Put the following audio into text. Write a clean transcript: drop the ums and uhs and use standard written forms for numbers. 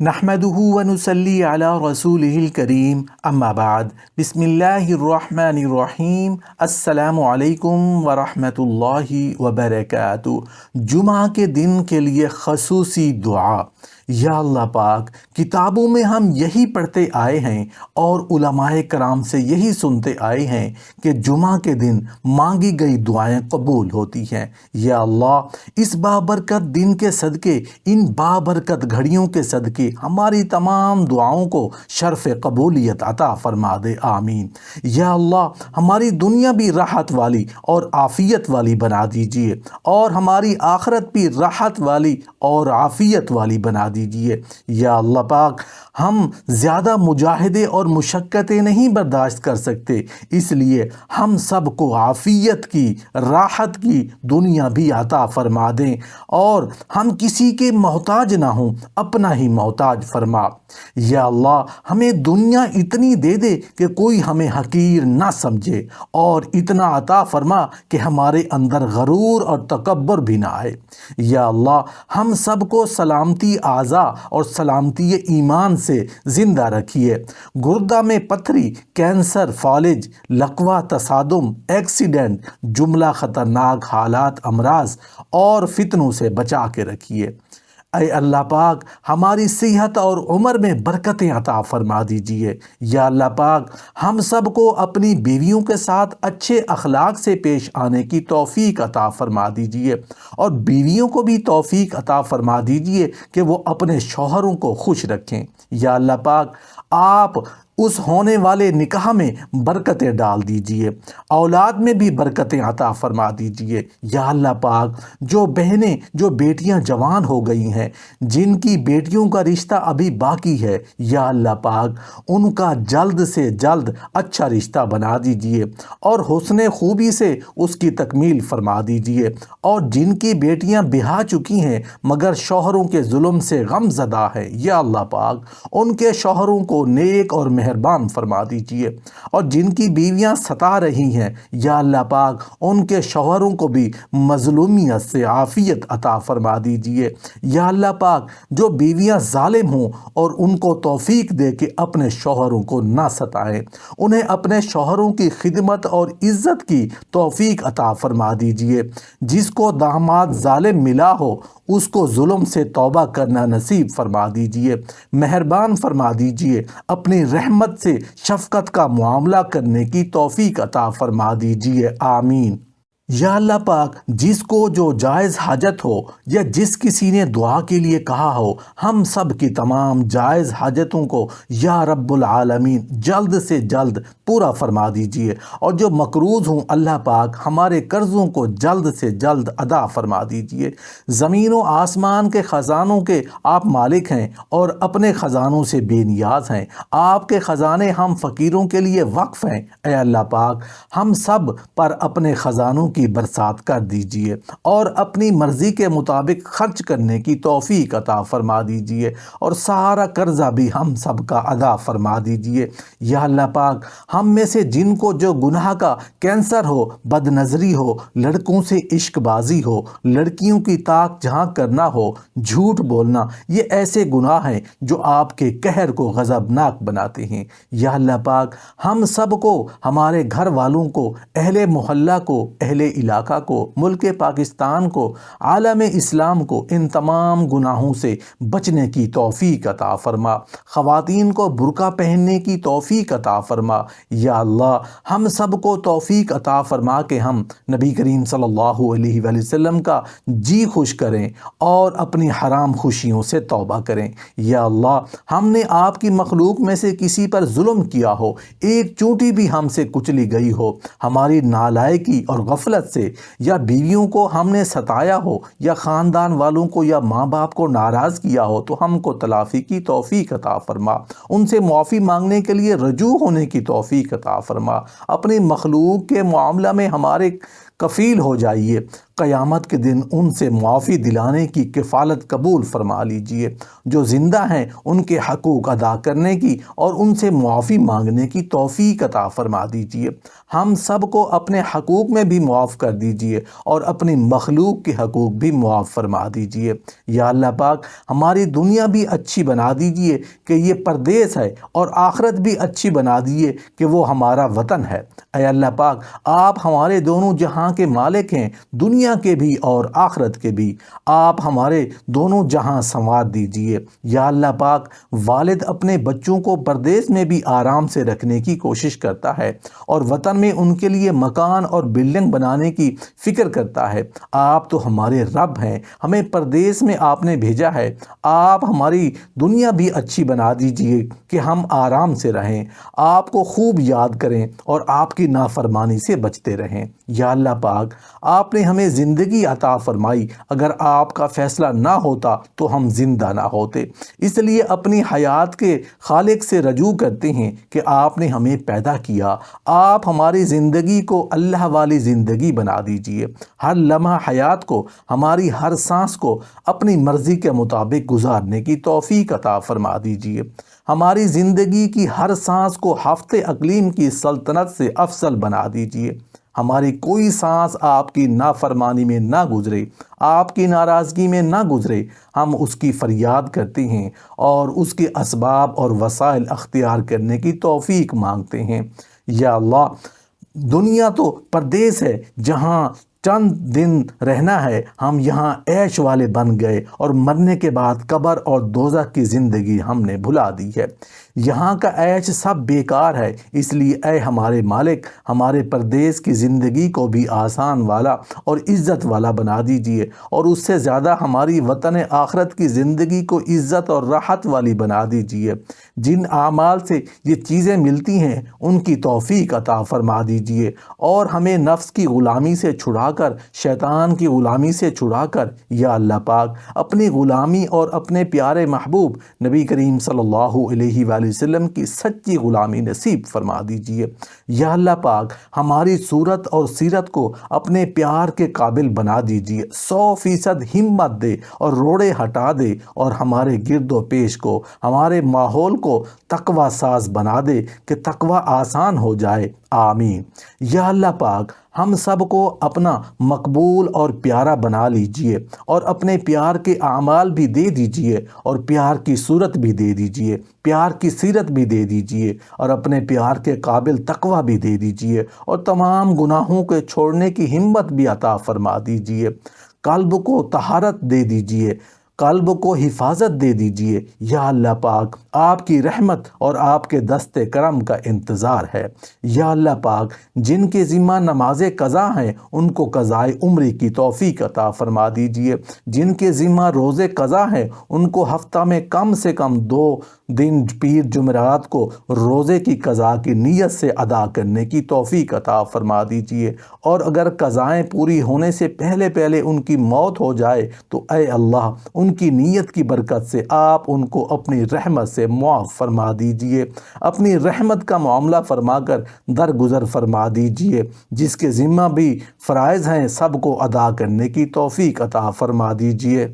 نحمده ونصلي على رسوله الكريم اما بعد بسم اللہ الرحمن الرحیم السلام علیکم ورحمۃ اللہ وبرکاتہ۔ جمعہ کے دن کے لیے خصوصی دعا۔ یا اللہ پاک، کتابوں میں ہم یہی پڑھتے آئے ہیں اور علماء کرام سے یہی سنتے آئے ہیں کہ جمعہ کے دن مانگی گئی دعائیں قبول ہوتی ہیں۔ یا اللہ، اس بابرکت دن کے صدقے، ان بابرکت گھڑیوں کے صدقے ہماری تمام دعاؤں کو شرف قبولیت عطا فرما دے، آمین۔ یا اللہ، ہماری دنیا بھی راحت والی اور عافیت والی بنا دیجیے، اور ہماری آخرت بھی راحت والی اور عافیت والی بنا دیجیے۔ یا اللہ پاک، ہم زیادہ مجاہدے اور مشقتیں نہیں برداشت کر سکتے، اس لیے ہم سب کو عافیت کی، راحت کی دنیا بھی عطا فرما دیں، اور ہم کسی کے محتاج نہ ہوں، اپنا ہی محتاج فرما۔ یا اللہ، ہمیں دنیا اتنی دے دے کہ کوئی ہمیں حقیر نہ سمجھے، اور اتنا عطا فرما کہ ہمارے اندر غرور اور تکبر بھی نہ آئے۔ یا اللہ، ہم سب کو سلامتی اعضاء اور سلامتی ایمان سے زندہ رکھیے۔ گردہ میں پتھری، کینسر، فالج، لقوہ، تصادم، ایکسیڈنٹ، جملہ خطرناک حالات، امراض اور فتنوں سے بچا کے رکھیے۔ اے اللہ پاک، ہماری صحت اور عمر میں برکتیں عطا فرما دیجیے۔ یا اللہ پاک، ہم سب کو اپنی بیویوں کے ساتھ اچھے اخلاق سے پیش آنے کی توفیق عطا فرما دیجیے، اور بیویوں کو بھی توفیق عطا فرما دیجیے کہ وہ اپنے شوہروں کو خوش رکھیں۔ یا اللہ پاک، آپ اس ہونے والے نکاح میں برکتیں ڈال دیجئے، اولاد میں بھی برکتیں عطا فرما دیجئے۔ یا اللہ پاک، جو بہنیں، جو بیٹیاں جوان ہو گئی ہیں، جن کی بیٹیوں کا رشتہ ابھی باقی ہے، یا اللہ پاک، ان کا جلد سے جلد اچھا رشتہ بنا دیجئے، اور حسن خوبی سے اس کی تکمیل فرما دیجئے۔ اور جن کی بیٹیاں بیاہ چکی ہیں مگر شوہروں کے ظلم سے غم زدہ ہیں، یا اللہ پاک، ان کے شوہروں کو نیک اور مہربان فرما دیجئے۔ اور جن کی بیویاں ستا رہی ہیں، یا اللہ پاک، ان کے شوہروں کو بھی مظلومیت سے عافیت عطا فرما دیجئے۔ یا اللہ پاک، جو بیویاں ظالم ہوں اور ان کو توفیق دے کہ اپنے شوہروں کو نہ ستائیں، انہیں اپنے شوہروں کی خدمت اور عزت کی توفیق عطا فرما دیجئے۔ جس کو داماد ظالم ملا ہو، اس کو ظلم سے توبہ کرنا نصیب فرما دیجئے، مہربان فرما دیجئے، اپنی رحمت سے شفقت کا معاملہ کرنے کی توفیق عطا فرما دیجئے، آمین۔ یا اللہ پاک، جس کو جو جائز حاجت ہو یا جس کسی نے دعا کے لیے کہا ہو، ہم سب کی تمام جائز حاجتوں کو یا رب العالمین جلد سے جلد پورا فرما دیجئے، اور جو مقروض ہوں، اللہ پاک ہمارے قرضوں کو جلد سے جلد ادا فرما دیجئے۔ زمین و آسمان کے خزانوں کے آپ مالک ہیں اور اپنے خزانوں سے بے نیاز ہیں، آپ کے خزانے ہم فقیروں کے لیے وقف ہیں۔ اے اللہ پاک، ہم سب پر اپنے خزانوں کی برسات کر دیجئے، اور اپنی مرضی کے مطابق خرچ کرنے کی توفیق عطا فرما دیجئے، اور سارا قرضہ بھی ہم سب کا ادا فرما دیجئے۔ یا اللہ پاک، ہم میں سے جن کو جو گناہ کا کینسر ہو، بد نظری ہو، لڑکوں سے عشق بازی ہو، لڑکیوں کی طاق جہاں کرنا ہو، جھوٹ بولنا، یہ ایسے گناہ ہیں جو آپ کے قہر کو غضبناک بناتے ہیں۔ یا اللہ پاک، ہم سب کو، ہمارے گھر والوں کو، اہل محلہ کو، اہل علاقہ کو، ملک پاکستان کو، عالم اسلام کو ان تمام گناہوں سے بچنے کی توفیق عطا فرما۔ خواتین کو برقع پہننے کی توفیق عطا فرما۔ یا اللہ، ہم سب کو توفیق عطا فرما کہ ہم نبی کریم صلی اللہ علیہ وآلہ وسلم کا جی خوش کریں اور اپنی حرام خوشیوں سے توبہ کریں۔ یا اللہ، ہم نے آپ کی مخلوق میں سے کسی پر ظلم کیا ہو، ایک چونٹی بھی ہم سے کچلی گئی ہو، ہماری نالائکی اور غفلت سے، یا بیویوں کو ہم نے ستایا ہو، یا خاندان والوں کو یا ماں باپ کو ناراض کیا ہو، تو ہم کو تلافی کی توفیق عطا فرما، ان سے معافی مانگنے کے لیے رجوع ہونے کی توفیق عطا فرما، اپنی مخلوق کے معاملہ میں ہمارے کفیل ہو جائیے، قیامت کے دن ان سے معافی دلانے کی کفالت قبول فرما لیجئے۔ جو زندہ ہیں ان کے حقوق ادا کرنے کی اور ان سے معافی مانگنے کی توفیق عطا فرما دیجئے۔ ہم سب کو اپنے حقوق میں بھی معاف کر دیجئے اور اپنی مخلوق کے حقوق بھی معاف فرما دیجئے۔ یا اللہ پاک، ہماری دنیا بھی اچھی بنا دیجئے کہ یہ پردیس ہے، اور آخرت بھی اچھی بنا دیجئے کہ وہ ہمارا وطن ہے۔ اے اللہ پاک، آپ ہمارے دونوں جہاں کے مالک ہیں، دنیا کے بھی اور آخرت کے بھی۔ آپ ہمارے دونوں جہاں سنوار دیجئے۔ یا اللہ پاک، والد اپنے بچوں کو پردیس میں بھی آرام سے رکھنے کی کوشش کرتا ہے اور وطن میں ان کے لیے مکان اور بلڈنگ بنانے کی فکر کرتا ہے۔ آپ تو ہمارے رب ہیں، ہمیں پردیس میں آپ نے بھیجا ہے۔ آپ ہماری دنیا بھی اچھی بنا دیجئے کہ ہم آرام سے رہیں، آپ کو خوب یاد کریں اور آپ کی نافرمانی سے بچتے رہیں۔ یا اللہ پاک، آپ نے ہمیں زندگی عطا فرمائی، اگر آپ کا فیصلہ نہ ہوتا تو ہم زندہ نہ ہوتے۔ اس لیے اپنی حیات کے خالق سے رجوع کرتے ہیں کہ آپ نے ہمیں پیدا کیا، آپ ہماری زندگی کو اللہ والی زندگی بنا دیجئے۔ ہر لمحہ حیات کو، ہماری ہر سانس کو اپنی مرضی کے مطابق گزارنے کی توفیق عطا فرما دیجئے۔ ہماری زندگی کی ہر سانس کو ہفت اقلیم کی سلطنت سے افضل بنا دیجئے۔ ہماری کوئی سانس آپ کی نافرمانی میں نہ گزرے، آپ کی ناراضگی میں نہ گزرے۔ ہم اس کی فریاد کرتے ہیں اور اس کے اسباب اور وسائل اختیار کرنے کی توفیق مانگتے ہیں۔ یا اللہ، دنیا تو پردیس ہے جہاں چند دن رہنا ہے، ہم یہاں عیش والے بن گئے اور مرنے کے بعد قبر اور دوزخ کی زندگی ہم نے بھلا دی ہے۔ یہاں کا عیش سب بیکار ہے، اس لیے اے ہمارے مالک، ہمارے پردیس کی زندگی کو بھی آسان والا اور عزت والا بنا دیجئے، اور اس سے زیادہ ہماری وطن آخرت کی زندگی کو عزت اور راحت والی بنا دیجئے۔ جن اعمال سے یہ چیزیں ملتی ہیں ان کی توفیق عطا فرما دیجئے، اور ہمیں نفس کی غلامی سے چھڑا کر، شیطان کی غلامی سے چھڑا کر، یا اللہ پاک، اپنی غلامی اور اپنے پیارے محبوب نبی کریم صلی اللہ علیہ وآلہ وسلم کی سچی غلامی نصیب فرما دیجئے۔ یا اللہ پاک، ہماری صورت اور سیرت کو اپنے پیار کے قابل بنا دیجئے، 100% ہمت دے اور روڑے ہٹا دے، اور ہمارے گرد و پیش کو، ہمارے ماحول کو تقوی ساز بنا دے کہ تقوی آسان ہو جائے۔ آمین۔ یا اللہ پاک، ہم سب کو اپنا مقبول اور پیارا بنا لیجئے، اور اپنے پیار کے اعمال بھی دے دیجئے، اور پیار کی صورت بھی دے دیجئے، پیار کی سیرت بھی دے دیجئے، اور اپنے پیار کے قابل تقوی بھی دے دیجئے، اور تمام گناہوں کے چھوڑنے کی ہمت بھی عطا فرما دیجئے۔ قلب کو طہارت دے دیجئے، قلب کو حفاظت دے دیجئے۔ یا اللہ پاک، آپ کی رحمت اور آپ کے دست کرم کا انتظار ہے۔ یا اللہ پاک، جن کے ذمہ نماز قضا ہیں ان کو قضائے عمری کی توفیق عطا فرما دیجئے۔ جن کے ذمہ روزے قضا ہیں ان کو ہفتہ میں کم سے کم 2 دن پیر جمعرات کو روزے کی قضا کی نیت سے ادا کرنے کی توفیق عطا فرما دیجئے، اور اگر قضائیں پوری ہونے سے پہلے پہلے ان کی موت ہو جائے تو اے اللہ، ان کی نیت کی برکت سے آپ ان کو اپنی رحمت سے معاف فرما دیجئے، اپنی رحمت کا معاملہ فرما کر درگزر فرما دیجئے۔ جس کے ذمہ بھی فرائض ہیں سب کو ادا کرنے کی توفیق عطا فرما دیجئے۔